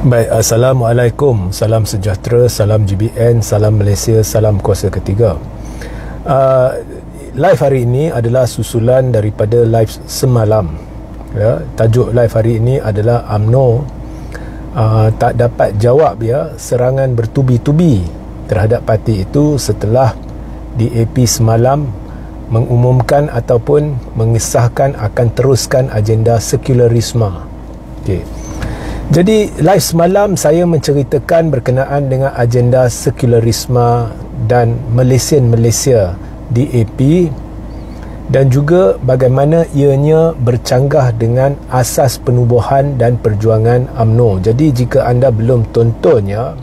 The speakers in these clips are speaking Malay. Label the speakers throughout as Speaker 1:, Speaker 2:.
Speaker 1: Baik, Assalamualaikum, salam sejahtera, salam GBN, salam Malaysia, salam kuasa ketiga. Live hari ini adalah susulan daripada live semalam. Ya, tajuk live hari ini adalah UMNO tak dapat jawab serangan bertubi-tubi terhadap parti itu setelah DAP semalam mengumumkan ataupun mengesahkan akan teruskan agenda sekularisme. Okey. Jadi live semalam saya menceritakan berkenaan dengan agenda sekularisme dan Malaysia DAP dan juga bagaimana ianya bercanggah dengan asas penubuhan dan perjuangan UMNO. Jadi jika anda belum tontonnya,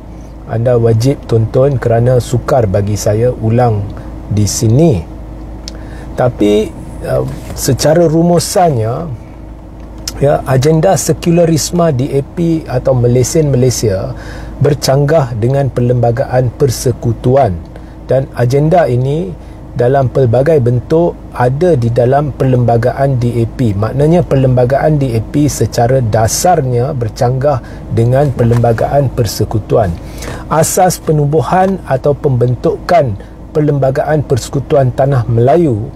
Speaker 1: anda wajib tonton kerana sukar bagi saya ulang di sini. Tapi secara rumusannya, agenda sekularisme DAP atau Malaysia bercanggah dengan perlembagaan persekutuan, dan agenda ini dalam pelbagai bentuk ada di dalam perlembagaan DAP. Maknanya perlembagaan DAP secara dasarnya bercanggah dengan perlembagaan persekutuan. Asas penubuhan atau pembentukan perlembagaan persekutuan Tanah Melayu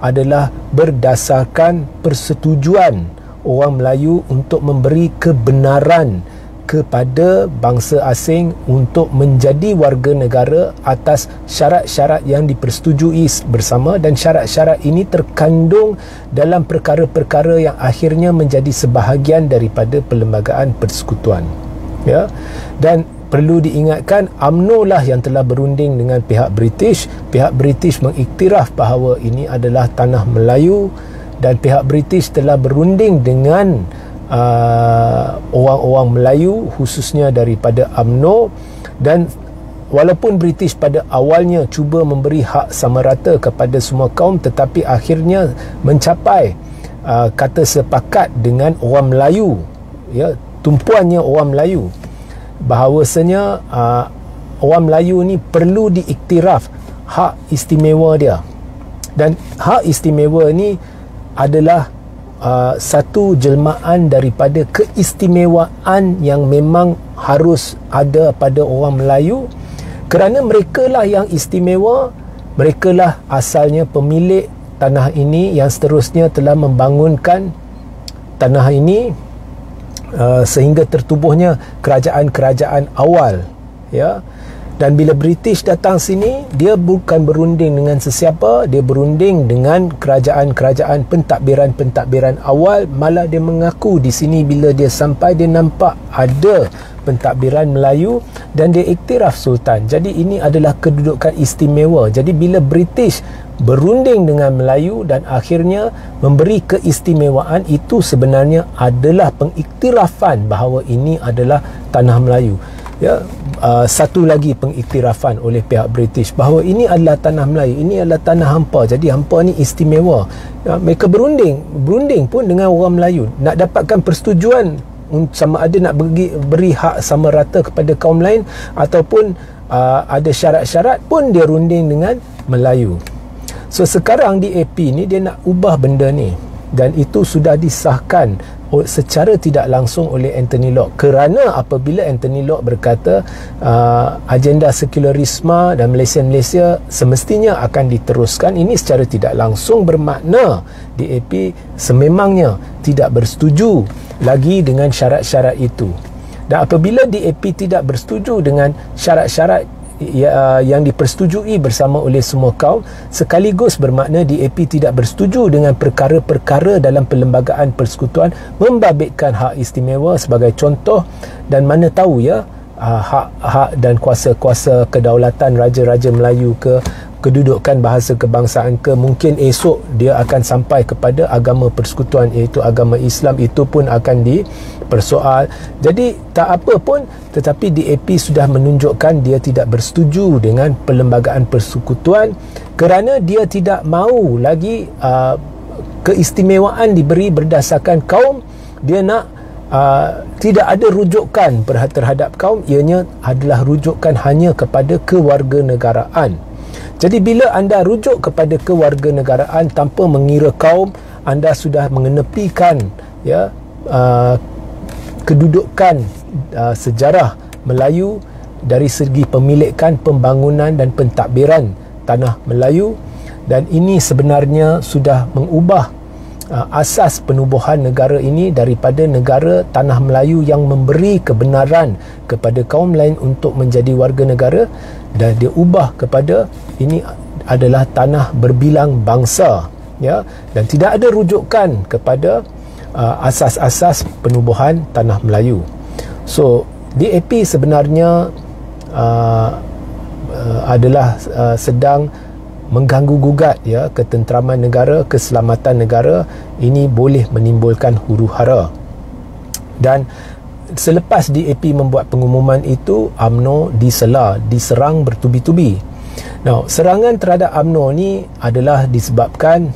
Speaker 1: adalah berdasarkan persetujuan orang Melayu untuk memberi kebenaran kepada bangsa asing untuk menjadi warga negara atas syarat-syarat yang dipersetujui bersama, dan syarat-syarat ini terkandung dalam perkara-perkara yang akhirnya menjadi sebahagian daripada perlembagaan persekutuan. Ya. Dan perlu diingatkan, UMNO lah yang telah berunding dengan pihak British. Pihak British mengiktiraf bahawa ini adalah tanah Melayu, dan pihak British telah berunding dengan orang-orang Melayu khususnya daripada UMNO. Dan walaupun British pada awalnya cuba memberi hak sama rata kepada semua kaum, tetapi akhirnya mencapai kata sepakat dengan orang Melayu, tumpuannya orang Melayu, bahawasanya orang Melayu ni perlu diiktiraf hak istimewa dia. Dan hak istimewa ni adalah satu jelmaan daripada keistimewaan yang memang harus ada pada orang Melayu, kerana merekalah yang istimewa, merekalah asalnya pemilik tanah ini yang seterusnya telah membangunkan tanah ini sehingga tertubuhnya kerajaan-kerajaan awal. Dan bila British datang sini, dia bukan berunding dengan sesiapa, dia berunding dengan kerajaan-kerajaan pentadbiran-pentadbiran awal. Malah dia mengaku di sini bila dia sampai, dia nampak ada pentadbiran Melayu dan dia iktiraf Sultan. Jadi ini adalah kedudukan istimewa. Jadi bila British berunding dengan Melayu dan akhirnya memberi keistimewaan, itu sebenarnya adalah pengiktirafan bahawa ini adalah tanah Melayu. Satu lagi pengiktirafan oleh pihak British bahawa ini adalah tanah Melayu, ini adalah tanah hampa, jadi hampa ni istimewa. Mereka berunding pun dengan orang Melayu nak dapatkan persetujuan sama ada nak beri hak sama rata kepada kaum lain ataupun ada syarat-syarat pun dia runding dengan Melayu. So sekarang DAP ni dia nak ubah benda ni, dan itu sudah disahkan secara tidak langsung oleh Anthony Locke. Kerana apabila Anthony Locke berkata agenda sekularisme dan Malaysia semestinya akan diteruskan, ini secara tidak langsung bermakna DAP sememangnya tidak bersetuju lagi dengan syarat-syarat itu. Dan apabila DAP tidak bersetuju dengan syarat-syarat yang dipersetujui bersama oleh semua kaum, sekaligus bermakna DAP tidak bersetuju dengan perkara-perkara dalam perlembagaan persekutuan membabitkan hak istimewa sebagai contoh. Dan mana tahu hak-hak dan kuasa-kuasa kedaulatan raja-raja Melayu ke, kedudukan bahasa kebangsaan ke, mungkin esok dia akan sampai kepada agama persekutuan iaitu agama Islam, itu pun akan dipersoal. Jadi tak apa pun, tetapi DAP sudah menunjukkan dia tidak bersetuju dengan perlembagaan persekutuan kerana dia tidak mahu lagi keistimewaan diberi berdasarkan kaum. Dia nak tidak ada rujukan terhadap kaum, ianya adalah rujukan hanya kepada kewarganegaraan. Jadi bila anda rujuk kepada kewarganegaraan tanpa mengira kaum, anda sudah mengenepikan kedudukan sejarah Melayu dari segi pemilikan, pembangunan dan pentadbiran tanah Melayu, dan ini sebenarnya sudah mengubah asas penubuhan negara ini daripada negara tanah Melayu yang memberi kebenaran kepada kaum lain untuk menjadi warga negara, dan dia ubah kepada ini adalah tanah berbilang bangsa, ya, dan tidak ada rujukan kepada asas-asas penubuhan tanah Melayu. So DAP sebenarnya adalah sedang mengganggu-gugat, ya, ketenteraman negara, keselamatan negara. Ini boleh menimbulkan huru-hara. Dan selepas DAP membuat pengumuman itu, UMNO diserang bertubi-tubi. Now, serangan terhadap UMNO ni adalah disebabkan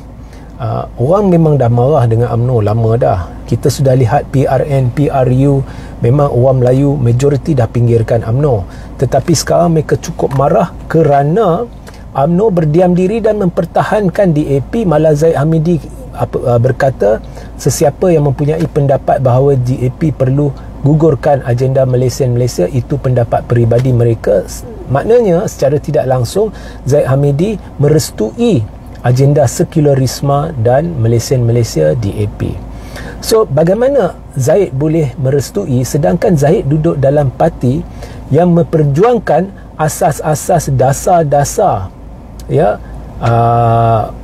Speaker 1: orang memang dah marah dengan UMNO lama dah. Kita sudah lihat PRN, PRU, memang orang Melayu majoriti dah pinggirkan UMNO. Tetapi sekarang mereka cukup marah kerana UMNO berdiam diri dan mempertahankan DAP. Malah Zaid Hamidi berkata sesiapa yang mempunyai pendapat bahawa DAP perlu gugurkan agenda Malaysia itu pendapat peribadi mereka. Maknanya secara tidak langsung Zaid Hamidi merestui agenda sekularisme dan Malaysia DAP. So bagaimana Zaid boleh merestui sedangkan Zaid duduk dalam parti yang memperjuangkan asas-asas dasar-dasar, ya,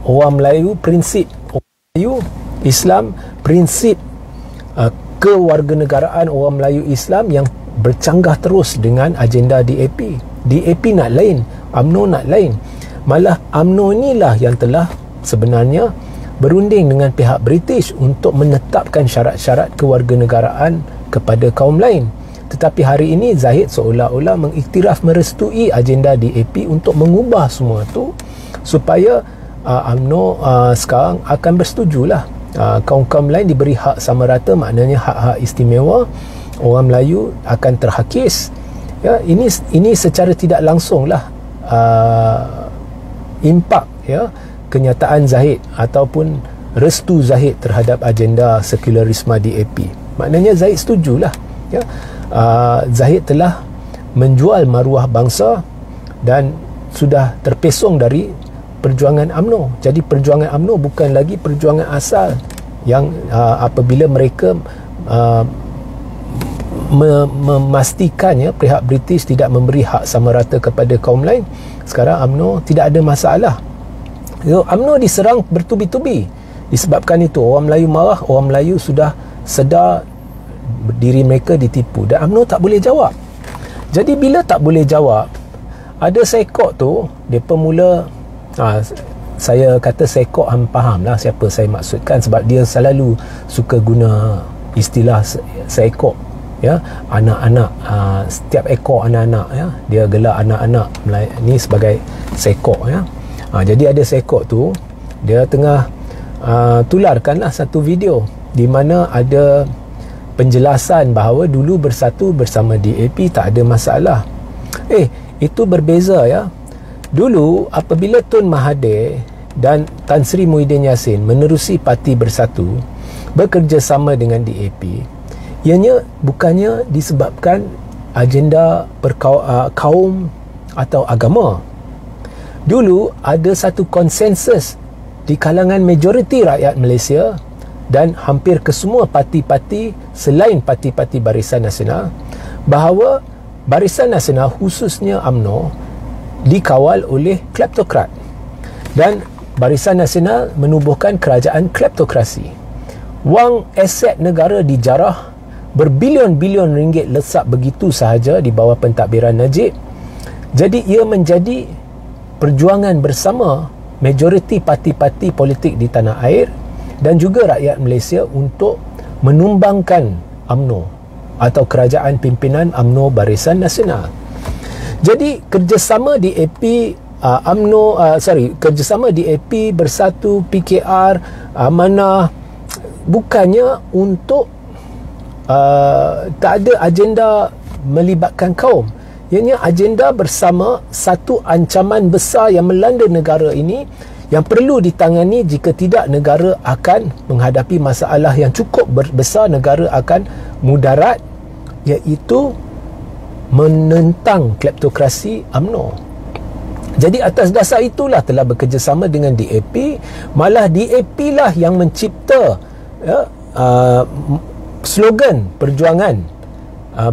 Speaker 1: orang Melayu, prinsip orang Melayu Islam, prinsip kewarganegaraan orang Melayu Islam yang bercanggah terus dengan agenda DAP. DAP nak lain, UMNO nak lain. Malah UMNO inilah yang telah sebenarnya berunding dengan pihak British untuk menetapkan syarat-syarat kewarganegaraan kepada kaum lain. Tetapi hari ini Zahid seolah-olah mengiktiraf merestui agenda DAP untuk mengubah semua tu supaya UMNO sekarang akan bersetujulah kaum-kaum lain diberi hak sama rata, maknanya hak-hak istimewa. Orang Melayu akan terhakis, ya. Ini secara tidak langsunglah impak, ya, kenyataan Zahid ataupun restu Zahid terhadap agenda sekularisme DAP. Maknanya Zahid setujulah, ya. Zahid telah menjual maruah bangsa dan sudah terpesong dari perjuangan UMNO. Jadi perjuangan UMNO bukan lagi perjuangan asal yang apabila mereka memastikannya pihak British tidak memberi hak sama rata kepada kaum lain. Sekarang UMNO tidak ada masalah. UMNO diserang bertubi-tubi. Disebabkan itu orang Melayu marah, orang Melayu sudah sedar diri mereka ditipu dan UMNO tak boleh jawab. Jadi bila tak boleh jawab, ada sekok tu depa mula saya kata sekok, faham lah siapa saya maksudkan sebab dia selalu suka guna istilah sekok, ya, anak-anak, setiap ekor anak-anak, ya, dia gelar anak-anak ni sebagai sekok, ya. Jadi ada sekok tu dia tengah tularkanlah satu video di mana ada penjelasan bahawa dulu bersatu bersama DAP tak ada masalah. Itu berbeza, ya. Dulu apabila Tun Mahathir dan Tan Sri Muhyiddin Yassin menerusi Parti Bersatu bekerjasama dengan DAP, ianya bukannya disebabkan agenda kaum atau agama. Dulu ada satu konsensus di kalangan majoriti rakyat Malaysia dan hampir kesemua parti-parti selain parti-parti Barisan Nasional bahawa Barisan Nasional khususnya UMNO dikawal oleh kleptokrat dan Barisan Nasional menubuhkan kerajaan kleptokrasi. Wang aset negara dijarah, berbilion-bilion ringgit lesap begitu sahaja di bawah pentadbiran Najib. Jadi ia menjadi perjuangan bersama majoriti parti-parti politik di tanah air dan juga rakyat Malaysia untuk menumbangkan UMNO atau kerajaan pimpinan UMNO Barisan Nasional. Jadi kerjasama DAP kerjasama DAP Bersatu, PKR, Amanah bukannya untuk tak ada agenda melibatkan kaum. Ianya agenda bersama satu ancaman besar yang melanda negara ini yang perlu ditangani. Jika tidak, negara akan menghadapi masalah yang cukup besar, negara akan mudarat, iaitu menentang kleptokrasi UMNO. Jadi atas dasar itulah telah bekerjasama dengan DAP. Malah DAP lah yang mencipta slogan perjuangan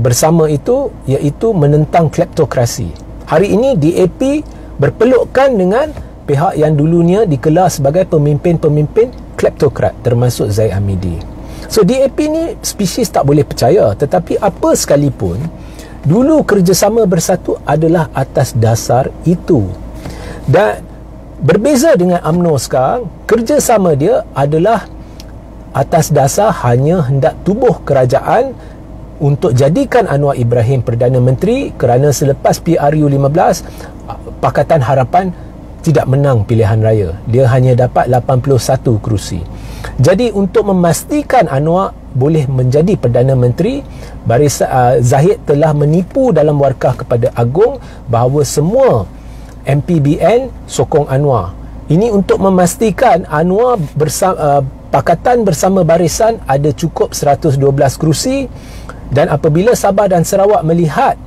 Speaker 1: bersama itu, iaitu menentang kleptokrasi. Hari ini DAP berpelukkan dengan pihak yang dulunya dikelar sebagai pemimpin-pemimpin kleptokrat, termasuk Zaid Hamidi. So DAP ni spesies tak boleh percaya, tetapi apa sekalipun, dulu kerjasama bersatu adalah atas dasar itu. Dan berbeza dengan UMNO sekarang, kerjasama dia adalah atas dasar hanya hendak tubuh kerajaan untuk jadikan Anwar Ibrahim Perdana Menteri, kerana selepas PRU 15 Pakatan Harapan tidak menang pilihan raya. Dia hanya dapat 81 kerusi. Jadi untuk memastikan Anwar boleh menjadi Perdana Menteri, Zahid telah menipu dalam warkah kepada Agong bahawa semua MPBN sokong Anwar. Ini untuk memastikan Anwar Pakatan bersama Barisan ada cukup 112 kerusi, dan apabila Sabah dan Sarawak melihat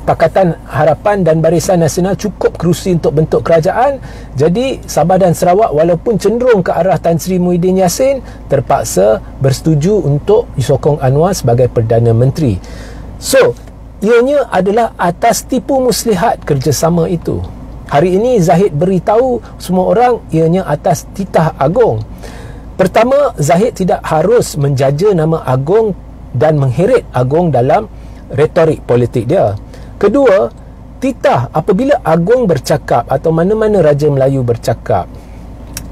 Speaker 1: Pakatan Harapan dan Barisan Nasional cukup kerusi untuk bentuk kerajaan, jadi Sabah dan Sarawak walaupun cenderung ke arah Tan Sri Muhyiddin Yassin, terpaksa bersetuju untuk disokong Anwar sebagai Perdana Menteri. So, ianya adalah atas tipu muslihat kerjasama itu. Hari ini Zahid beritahu semua orang ianya atas titah Agong. Pertama, Zahid tidak harus menjaja nama Agong dan mengheret Agong dalam retorik politik dia. Kedua, titah apabila Agong bercakap atau mana-mana Raja Melayu bercakap,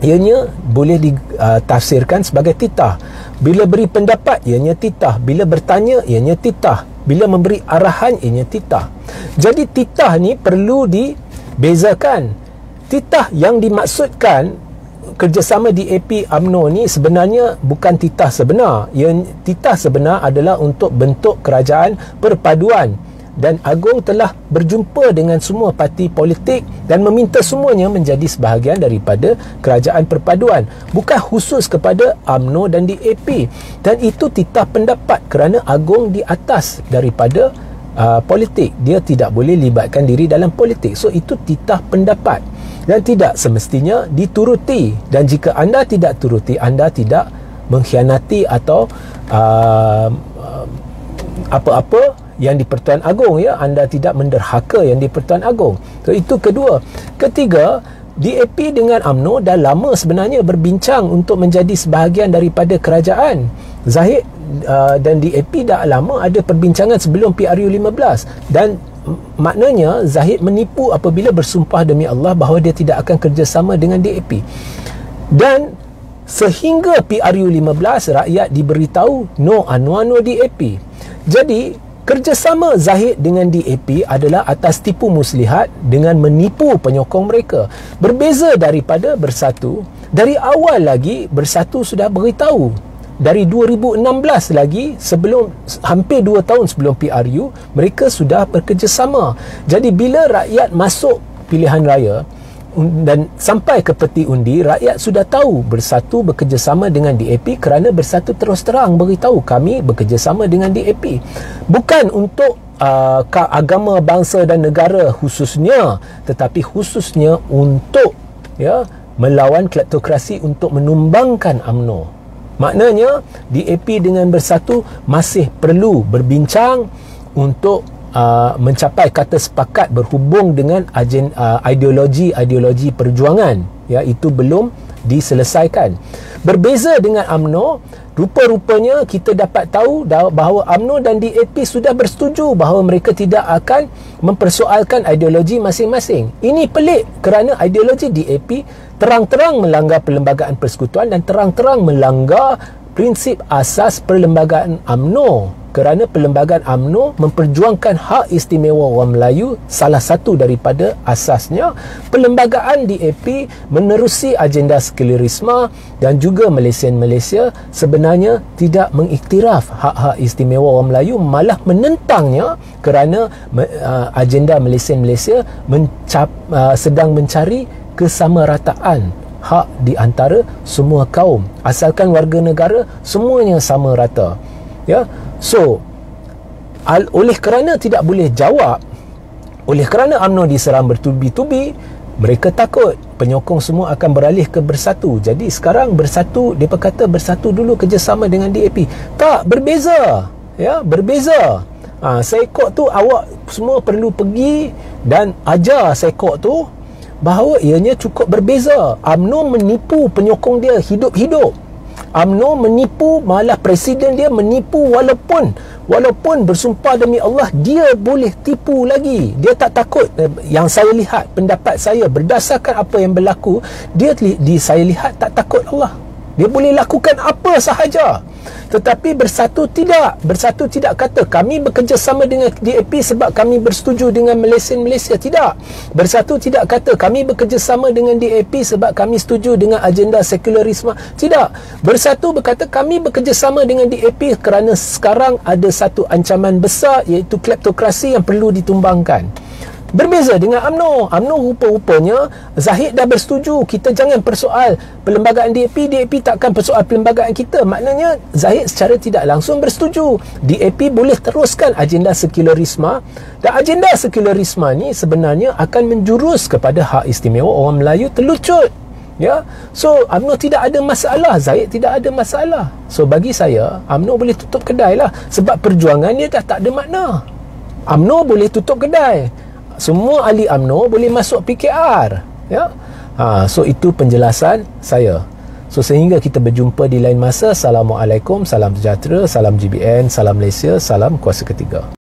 Speaker 1: ianya boleh ditafsirkan sebagai titah. Bila beri pendapat, ianya titah. Bila bertanya, ianya titah. Bila memberi arahan, ianya titah. Jadi titah ni perlu dibezakan. Titah yang dimaksudkan kerjasama DAP UMNO ni sebenarnya bukan titah sebenar. Titah sebenar adalah untuk bentuk kerajaan perpaduan. Dan Agong telah berjumpa dengan semua parti politik dan meminta semuanya menjadi sebahagian daripada kerajaan perpaduan, bukan khusus kepada UMNO dan DAP. Dan itu titah pendapat kerana Agong di atas daripada politik. Dia tidak boleh libatkan diri dalam politik. So itu titah pendapat dan tidak semestinya dituruti. Dan jika anda tidak turuti, anda tidak mengkhianati atau apa-apa yang di Pertuan Agong, ya, anda tidak menderhaka yang di Pertuan Agong. So itu kedua. Ketiga, DAP dengan UMNO dah lama sebenarnya berbincang untuk menjadi sebahagian daripada kerajaan. Zahid dan DAP dah lama ada perbincangan sebelum PRU 15, dan maknanya Zahid menipu apabila bersumpah demi Allah bahawa dia tidak akan kerjasama dengan DAP. Dan sehingga PRU 15 rakyat diberitahu no Anwar, no DAP. Jadi kerjasama Zahid dengan DAP adalah atas tipu muslihat dengan menipu penyokong mereka. Berbeza daripada Bersatu. Dari awal lagi Bersatu sudah beritahu. Dari 2016 lagi, sebelum hampir 2 tahun sebelum PRU, mereka sudah bekerjasama. Jadi bila rakyat masuk pilihan raya dan sampai ke peti undi, rakyat sudah tahu Bersatu bekerjasama dengan DAP kerana Bersatu terus terang beritahu kami bekerjasama dengan DAP. Bukan untuk agama, bangsa dan negara khususnya, tetapi khususnya untuk melawan kleptokrasi, untuk menumbangkan UMNO. Maknanya DAP dengan Bersatu masih perlu berbincang untuk mencapai kata sepakat berhubung dengan ideologi perjuangan, ya, itu belum diselesaikan. Berbeza dengan UMNO, rupa-rupanya kita dapat tahu bahawa UMNO dan DAP sudah bersetuju bahawa mereka tidak akan mempersoalkan ideologi masing-masing. Ini pelik kerana ideologi DAP terang-terang melanggar Perlembagaan Persekutuan dan terang-terang melanggar prinsip asas Perlembagaan UMNO. Kerana Perlembagaan UMNO memperjuangkan hak istimewa orang Melayu, salah satu daripada asasnya. Perlembagaan DAP menerusi agenda sekularisme dan juga Malaysia sebenarnya tidak mengiktiraf hak-hak istimewa orang Melayu, malah menentangnya kerana agenda Malaysia sedang mencari kesamarataan hak di antara semua kaum. Asalkan warga negara, semuanya sama rata. Ya. So, oleh kerana tidak boleh jawab, oleh kerana UMNO diserang bertubi-tubi, mereka takut penyokong semua akan beralih ke Bersatu. Jadi sekarang Bersatu, mereka kata Bersatu dulu kerjasama dengan DAP. Tak, berbeza. Ya, berbeza. Saikok tu awak semua perlu pergi dan ajar Saikok tu bahawa ianya cukup berbeza. UMNO menipu penyokong dia hidup-hidup. UMNO menipu, malah presiden dia menipu, walaupun bersumpah demi Allah dia boleh tipu lagi. Dia tak takut. Yang saya lihat, pendapat saya berdasarkan apa yang berlaku, saya lihat tak takut Allah. Dia boleh lakukan apa sahaja. Tetapi Bersatu tidak. Bersatu tidak kata kami bekerjasama dengan DAP sebab kami bersetuju dengan Malaysia. Tidak. Bersatu tidak kata kami bekerjasama dengan DAP sebab kami setuju dengan agenda sekularisme. Tidak. Bersatu berkata kami bekerjasama dengan DAP kerana sekarang ada satu ancaman besar, iaitu kleptokrasi yang perlu ditumbangkan. Berbeza dengan UMNO. UMNO rupa-rupanya Zahid dah bersetuju, kita jangan persoal perlembagaan DAP, DAP takkan persoal perlembagaan kita. Maknanya Zahid secara tidak langsung bersetuju DAP boleh teruskan agenda sekularisme, dan agenda sekularisme ni sebenarnya akan menjurus kepada hak istimewa orang Melayu terlucut. Ya, so UMNO tidak ada masalah, Zahid tidak ada masalah. So bagi saya UMNO boleh tutup kedai lah, sebab perjuangan dia dah tak ada makna. UMNO boleh tutup kedai, semua ahli UMNO boleh masuk PKR. Ya, so itu penjelasan saya. So sehingga kita berjumpa di lain masa. Assalamualaikum, salam sejahtera, salam GBN, salam Malaysia, salam kuasa ketiga.